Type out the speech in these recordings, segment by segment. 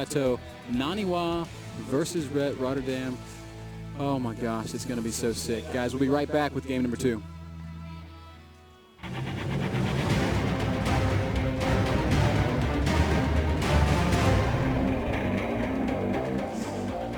Plateau, Naniwa versus Ret Rotterdam. Oh my gosh, it's going to be so sick. Guys, we'll be right back with game number 2.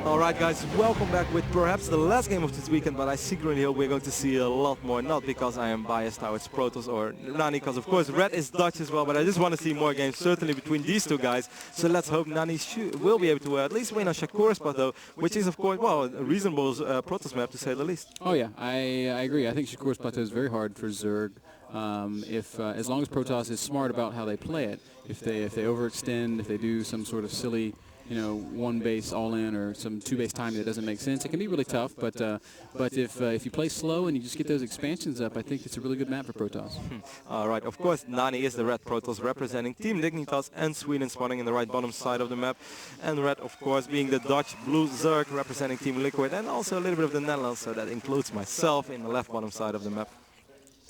Alright guys, welcome back with perhaps the last game of this weekend, but I secretly hope we're going to see a lot more, not because I am biased towards Protoss or Nani, because of course Ret is Dutch as well, but I just want to see more games, certainly between these two guys. So let's hope Nani will be able to at least win on Shakur's Plateau, which is of course, well, a reasonable Protoss map to say the least. Oh yeah, I agree. I think Shakur's Plateau is very hard for Zerg. As long as Protoss is smart about how they play it, if they overextend, if they do some sort of silly, one base all in or some 2 base timing that doesn't make sense, it can be really tough. But if you play slow and you just get those expansions up, I think it's a really good map for Protoss. All right, of course, Nani is the red Protoss representing Team Dignitas and Sweden, spawning in the right bottom side of the map, and Red, of course, being the Dutch blue Zerg representing Team Liquid, and also a little bit of the Netherlands, so that includes myself in the left bottom side of the map.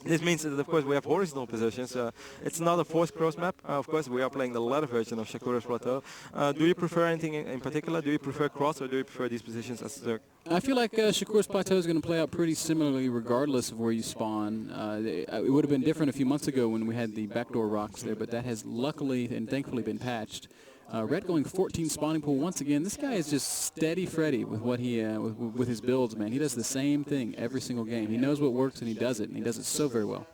This means that, of course, we have horizontal positions. It's not a forced cross map. Of course, we are playing the ladder version of Shakur's Plateau. Do you prefer anything in particular? Do you prefer cross, or do you prefer these positions as Zerg? I feel like Shakur's Plateau is going to play out pretty similarly regardless of where you spawn. It would have been different a few months ago when we had the backdoor rocks there, but that has luckily and thankfully been patched. Red going 14 spawning pool once again. This guy is just steady Freddy with what he with his builds, man. He does the same thing every single game. He knows what works and he does it so very well.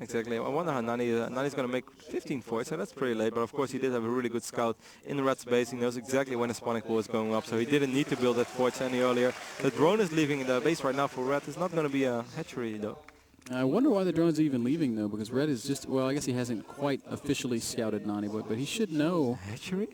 Exactly. I wonder how Nani's going to make 15 forts, so that's pretty late. But of course, he did have a really good scout in the red space. He knows exactly when the spawning pool is going up, so he didn't need to build that fort any earlier. The drone is leaving the base right now for Red. It's not going to be a hatchery though. I wonder why the drone's even leaving though, because Red is just, well, I guess he hasn't quite officially scouted Nani, but he should know. Hatchery?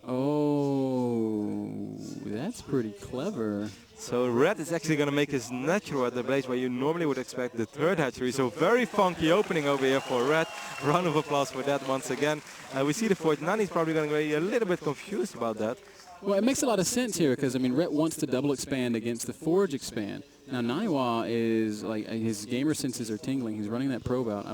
Oh, that's pretty clever. So Red is actually going to make his natural at the base where you normally would expect the third hatchery. So very funky opening over here for Red. Round of applause for that once again. We see the fort. Nani's probably going to be a little bit confused about that. Well, it makes a lot of sense here because, I mean, Red wants to double expand against the Forge expand. Now, Naniwa is, like, his gamer senses are tingling. He's running that probe out.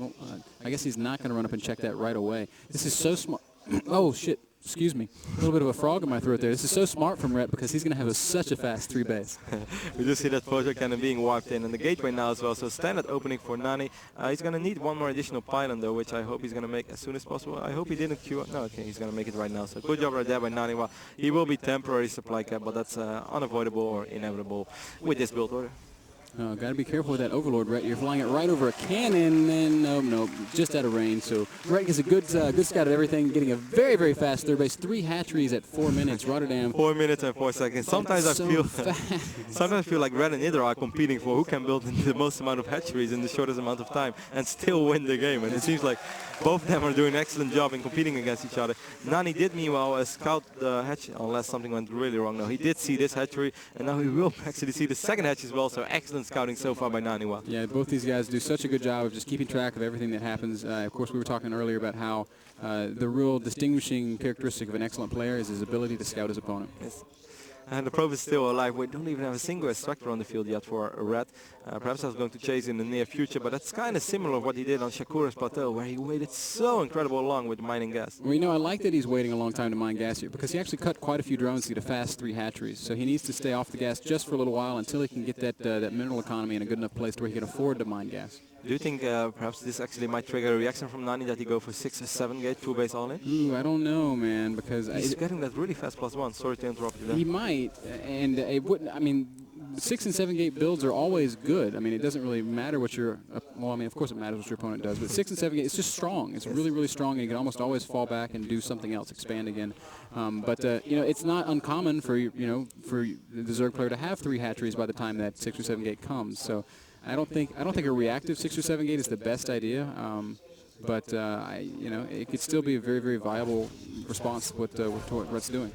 I guess he's not going to run up and check that right away. This is so smart. Oh, shit. Excuse me, a little bit of a frog in my throat there. This is so smart from Ret because he's going to have such a fast 3 base. We just see that photo cannon being wiped in and the gateway now as well. So standard opening for Nani. He's going to need one more additional pylon though, which I hope he's going to make as soon as possible. I hope he didn't queue up. No, okay, he's going to make it right now. So good job right there by Naniwa. He will be temporary supply cap, but that's unavoidable or inevitable with this build order. Oh, got to be careful with that Overlord, Ret. You're flying it right over a cannon, and no, just out of range. So Ret gets a good scout of everything, getting a very, very fast third base. 3 hatcheries at 4 minutes. Rotterdam. 4 minutes and 4 seconds. Sometimes I feel like Red and Idra are competing for who can build the most amount of hatcheries in the shortest amount of time and still win the game. And it seems like both of them are doing an excellent job in competing against each other. Nani did meanwhile scout the hatch, unless something went really wrong. No, he did see this hatchery, and now he will actually see the second hatch as well. So excellent scouting so far by Naniwa. Yeah, both these guys do such a good job of just keeping track of everything that happens. Of course, we were talking earlier about how the real distinguishing characteristic of an excellent player is his ability to scout his opponent. Yes. And the probe is still alive. We don't even have a single extractor on the field yet for Red. Perhaps I was going to chase in the near future, but that's kind of similar to what he did on Shakur's Plateau, where he waited so incredibly long with mining gas. Well, I like that he's waiting a long time to mine gas here, because he actually cut quite a few drones to get a fast 3 hatcheries. So he needs to stay off the gas just for a little while until he can get that mineral economy in a good enough place to where he can afford to mine gas. Do you think perhaps this actually might trigger a reaction from Nani that he go for 6 or 7 gate 2 base all in? Ooh, I don't know, man, because he's getting that really fast +1. Sorry to interrupt you there. He might, and it wouldn't. I mean, 6 and 7 gate builds are always good. I mean, it doesn't really matter what your well, I mean, of course it matters what your opponent does, but 6 and 7 gate, it's just strong. It's really, really strong, and you can almost always fall back and do something else, expand again. It's not uncommon for for the Zerg player to have 3 hatcheries by the time that 6 or 7 gate comes. So. I don't think a reactive 6 or 7 gate is the best idea, it could still be a very, very viable response with what Red's doing.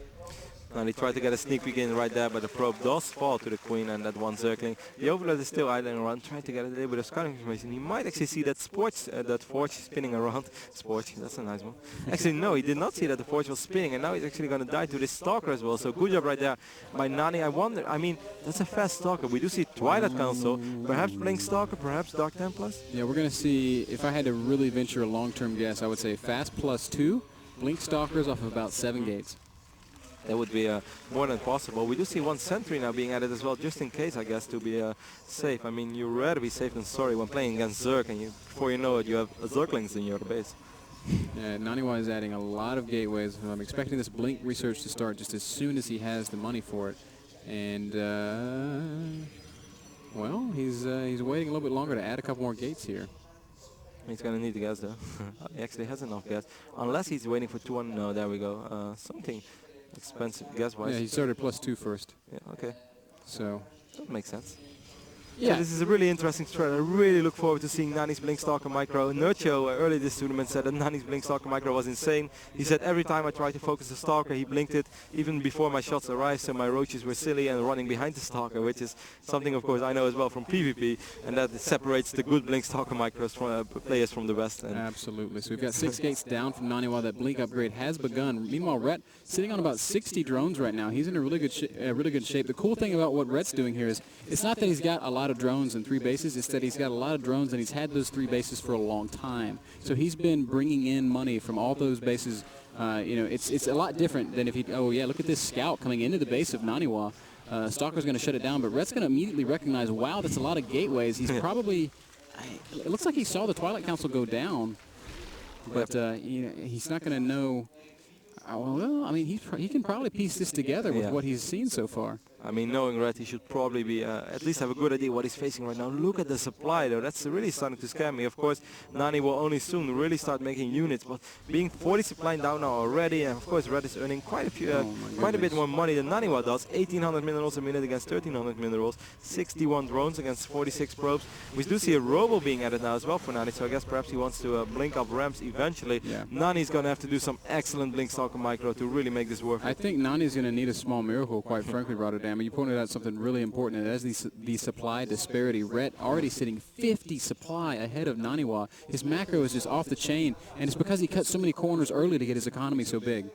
And he tried to get a sneak peek in right there, but the probe does fall to the queen and that one Zergling. The Overlord is still idling around, trying to get a little bit of scouting information. He might actually see that that Forge spinning around. Sporch, that's a nice one. Actually, no, he did not see that the Forge was spinning, and now he's actually going to die to this Stalker as well. So good job right there by Nani. I wonder, I mean, that's a fast Stalker. We do see Twilight Council, perhaps playing Stalker, perhaps Dark Templars. Yeah, we're going to see, if I had to really venture a long-term guess, I would say fast +2, Blink Stalkers off of about 7 gates. that would be more than possible. We do see one sentry now being added as well, just in case, I guess, to be safe. I mean, you'd rather be safe than sorry when playing against Zerg, and before you know it, you have Zerglings in your base. Yeah, Naniwa is adding a lot of gateways. I'm expecting this Blink research to start just as soon as he has the money for it. And, well, he's waiting a little bit longer to add a couple more gates here. He's going to need the gas, though. He actually has enough gas. Unless he's waiting for 2-1. No, there we go. Something expensive gas-wise. Yeah, he started +2 first. Yeah, okay. So that makes sense. Yeah, so this is a really interesting strat. I really look forward to seeing Nani's Blinkstalker Micro. Nurcho early this tournament said that Nani's Blinkstalker Micro was insane. He said every time I tried to focus the Stalker, he blinked it even before my shots arrived, so my roaches were silly and running behind the Stalker, which is something, of course, I know as well from PvP, and that separates the good Blinkstalker Micros from players from the West. And absolutely. So we've got 6 gates down from Naniwa. That Blink upgrade has begun. Meanwhile, Ret sitting on about 60 drones right now. He's in a really good shape. The cool thing about what Ret's doing here is it's not that he's got a lot of drones and 3 bases, it's that he's got a lot of drones and he's had those 3 bases for a long time. So he's been bringing in money from all those bases. You know, it's a lot different than if he, oh yeah, look at this scout coming into the base of Naniwa. Stalker's going to shut it down, but Ret's going to immediately recognize, wow, that's a lot of gateways. He's probably, it looks like he saw the Twilight Council go down, but you know, he's not going to know. Well, I mean, he can probably piece this together with what he's seen so far. I mean, knowing Ret, he should probably be at least have a good idea what he's facing right now. Look at the supply, though. That's really starting to scare me. Of course, Nani will only soon really start making units, but being 40 supply down now already, and of course, Ret is earning quite a bit more money than Naniwa does. 1,800 minerals a minute against 1,300 minerals, 61 drones against 46 probes. We do see a robo being added now as well for Nani, so I guess perhaps he wants to blink up ramps eventually. Yeah. Nani's going to have to do some excellent Blinkstalker Micro to really make this work. I think Nani's going to need a small miracle, quite frankly, Rotterdam. You pointed out something really important, and that's the supply disparity. Ret already sitting 50 supply ahead of Naniwa. His macro is just off the chain, and it's because he cut so many corners early to get his economy so big.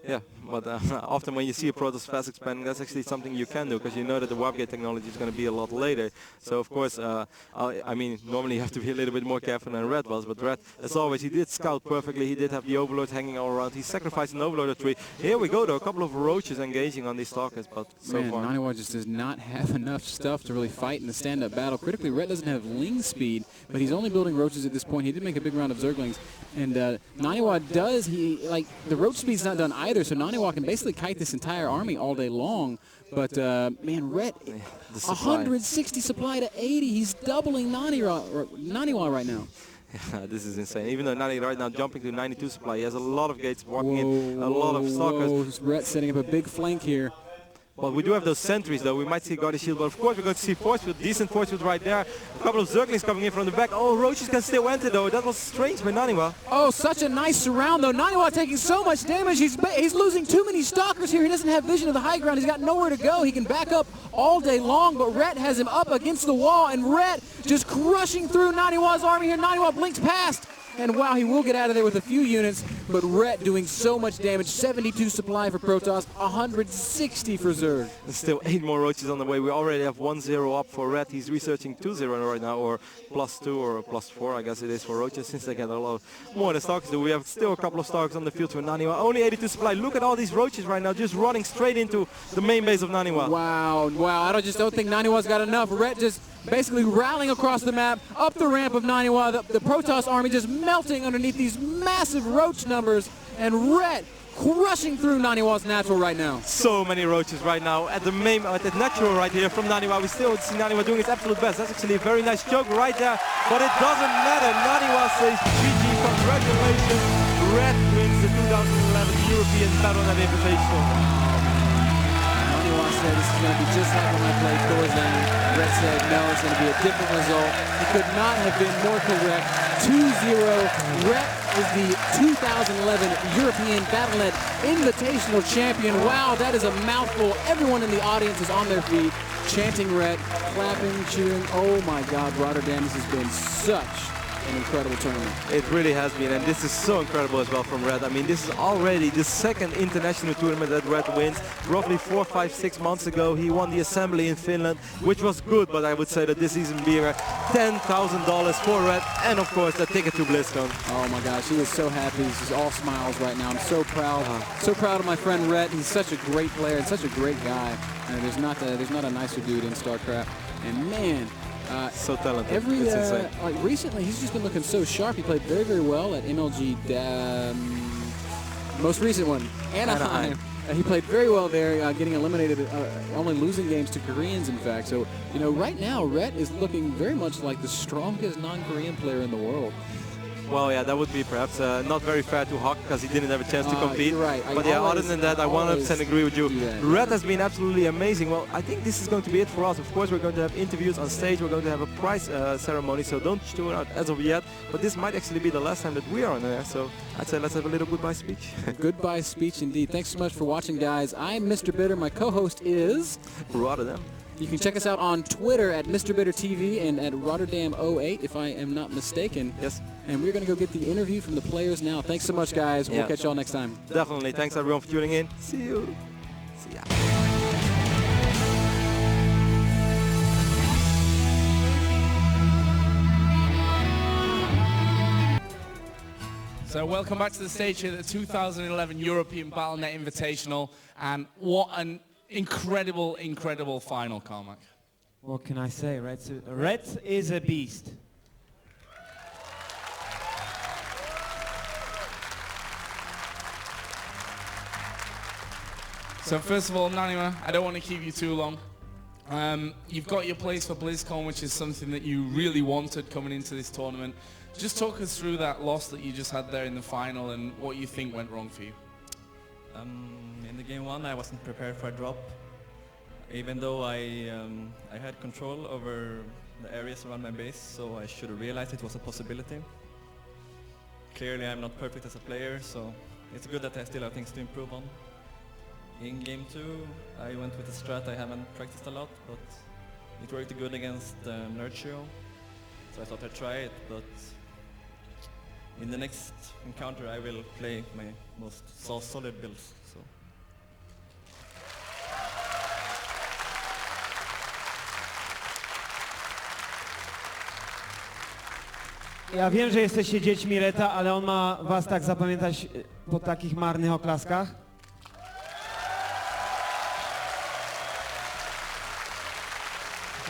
Yeah, but often when you see a Protoss fast expanding, that's actually something you can do, because you know that the warp gate technology is going to be a lot later. So of course, I mean, normally you have to be a little bit more careful than Ret was, but Ret, as always, he did scout perfectly. He did have the Overlord hanging all around. He sacrificed an Overlord tree. Here we go, though, a couple of roaches engaging on these Stalkers, but so far. Naniwa just does not have enough stuff to really fight in the stand-up battle. Critically, Ret doesn't have Ling speed, but he's only building roaches at this point. He did make a big round of Zerglings, and Naniwa does, the roach speed's not done either, so Naniwa can basically kite this entire army all day long, but man, Ret, 160 supply to 80. He's doubling Naniwa right now. Yeah, this is insane. Even though Nani right now jumping to 92 supply, he has a lot of gates walking in, a lot of Stalkers. Ret setting up a big flank here. Well, we do have those sentries, though. We might see Guardian Shield, but of course we're going to see force field, decent force field right there. A couple of Zerglings coming in from the back. Oh, roaches can still enter, though. That was strange by Naniwa. Oh, such a nice surround, though. Naniwa taking so much damage. He's losing too many Stalkers here. He doesn't have vision of the high ground. He's got nowhere to go. He can back up all day long, but Ret has him up against the wall, and Ret just crushing through Naniwa's army here. Naniwa blinks past. And wow, he will get out of there with a few units, but Ret doing so much damage. 72 supply for Protoss, 160 for Zerg. There's still 8 more roaches on the way. We already have 1-0 up for Ret. He's researching 2-0 right now, or +2 or +4, I guess it is for roaches, since they get a lot more than Stalkers do. We have still a couple of Stalkers on the field for Naniwa. Only 82 supply. Look at all these roaches right now, just running straight into the main base of Naniwa. Wow, I just don't think Naniwa's got enough. Ret just basically rallying across the map, up the ramp of Naniwa. The Protoss army just melting underneath these massive roach numbers, and Ret crushing through Naniwa's natural right now. So many roaches right now at the natural right here from Naniwa. We still see Naniwa doing his absolute best. That's actually a very nice choke right there, but it doesn't matter. Naniwa says GG, congratulations. Ret wins the 2011 European Battle.Net Invitational. Naniwa said this is going to be just like when I played Thorzan. Ret said no, it's going to be a different result. He could not have been more correct. 2-0. Ret is the 2011 European Battle.Net Invitational champion. Wow, that is a mouthful. Everyone in the audience is on their feet, chanting Ret, clapping, cheering. Oh my God, Rotterdam, this has been such an incredible tournament. It really has been, and this is so incredible as well from Ret. I mean, this is already the second international tournament that Ret wins. Roughly 4, 5, 6 months ago, he won the Assembly in Finland, which was good, but I would say that this season being $10,000 for Ret, and of course, the ticket to BlizzCon. Oh my gosh, he is so happy. He's just all smiles right now. I'm so proud. So proud of my friend Ret. He's such a great player and such a great guy. And there's not a nicer dude in StarCraft. And man, so talented. It's insane. Like recently, he's just been looking so sharp. He played very, very well at MLG. Most recent one, Anaheim. He played very well there, getting eliminated, only losing games to Koreans, in fact. So, you know, right now, Ret is looking very much like the strongest non-Korean player in the world. Well, yeah, that would be perhaps not very fair to Hawk because he didn't have a chance to compete. You're right. But yeah, other than that, I 100% agree with you. Ret has been absolutely amazing. Well, I think this is going to be it for us. Of course, we're going to have interviews on stage. We're going to have a prize ceremony, so don't tune out as of yet. But this might actually be the last time that we are on there. So I'd say let's have a little goodbye speech. Goodbye speech indeed. Thanks so much for watching, guys. I'm Mr. Bitter. My co-host is Rotterdam. You can check us out on Twitter at Mr. Bitter TV and at Rotterdam08, if I am not mistaken. Yes. And we're going to go get the interview from the players now. Thanks so much, guys. We'll catch y'all next time. Definitely. Thanks, everyone, for tuning in. See you. See ya. So welcome back to the stage here at the 2011 European Battle.net Invitational. And what an incredible, incredible final, Carmack. What can I say? Ret is a beast. So first of all, Naniwa, I don't want to keep you too long. You've got your place for BlizzCon, which is something that you really wanted coming into this tournament. Just talk us through that loss that you just had there in the final and what you think went wrong for you. In the game one, I wasn't prepared for a drop, even though I had control over the areas around my base, so I should have realized it was a possibility. Clearly, I'm not perfect as a player, so it's good that I still have things to improve on. In game two, I went with a strat I haven't practiced a lot, but it worked good against Nurture, so I thought I'd try it, but in the next encounter I will play my most solid builds. So. Ja wiem, że jesteście dziećmi Reta, ale on ma was tak zapamiętać po takich marnych oklaskach.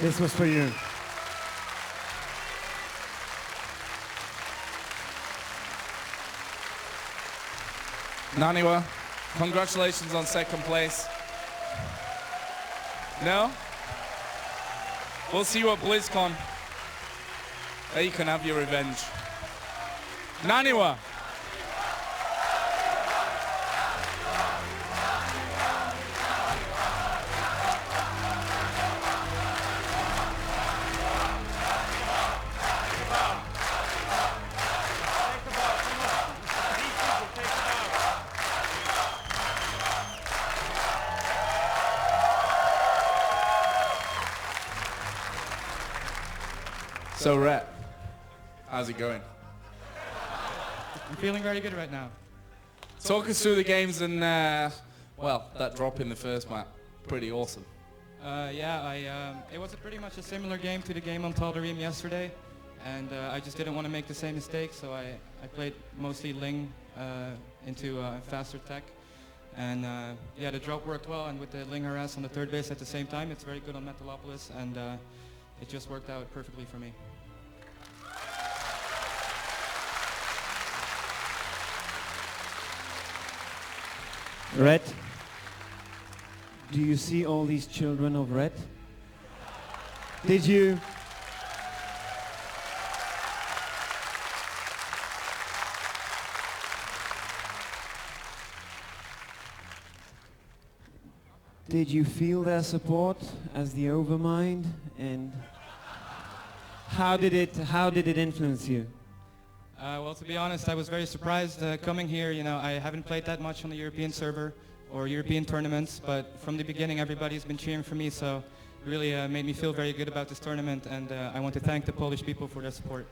This was for you. Naniwa, congratulations on second place. No? We'll see you at BlizzCon. There you can have your revenge. Naniwa! So Ret, how's it going? I'm feeling very good right now. Talk us through the games and, well, that drop in the first map, pretty awesome. It was pretty much a similar game to the game on Tal'Darim yesterday, and I just didn't want to make the same mistake, so I played mostly Ling into faster tech, and yeah, the drop worked well, and with the Ling harass on the third base at the same time, it's very good on Metalopolis, and it just worked out perfectly for me. Ret, do you see all these children of Ret? Did you? Did you feel their support as the Overmind, and how did it influence you? Well, to be honest, I was very surprised coming here. You know, I haven't played that much on the European server or European tournaments, but from the beginning everybody's been cheering for me, so it really made me feel very good about this tournament, and I want to thank the Polish people for their support.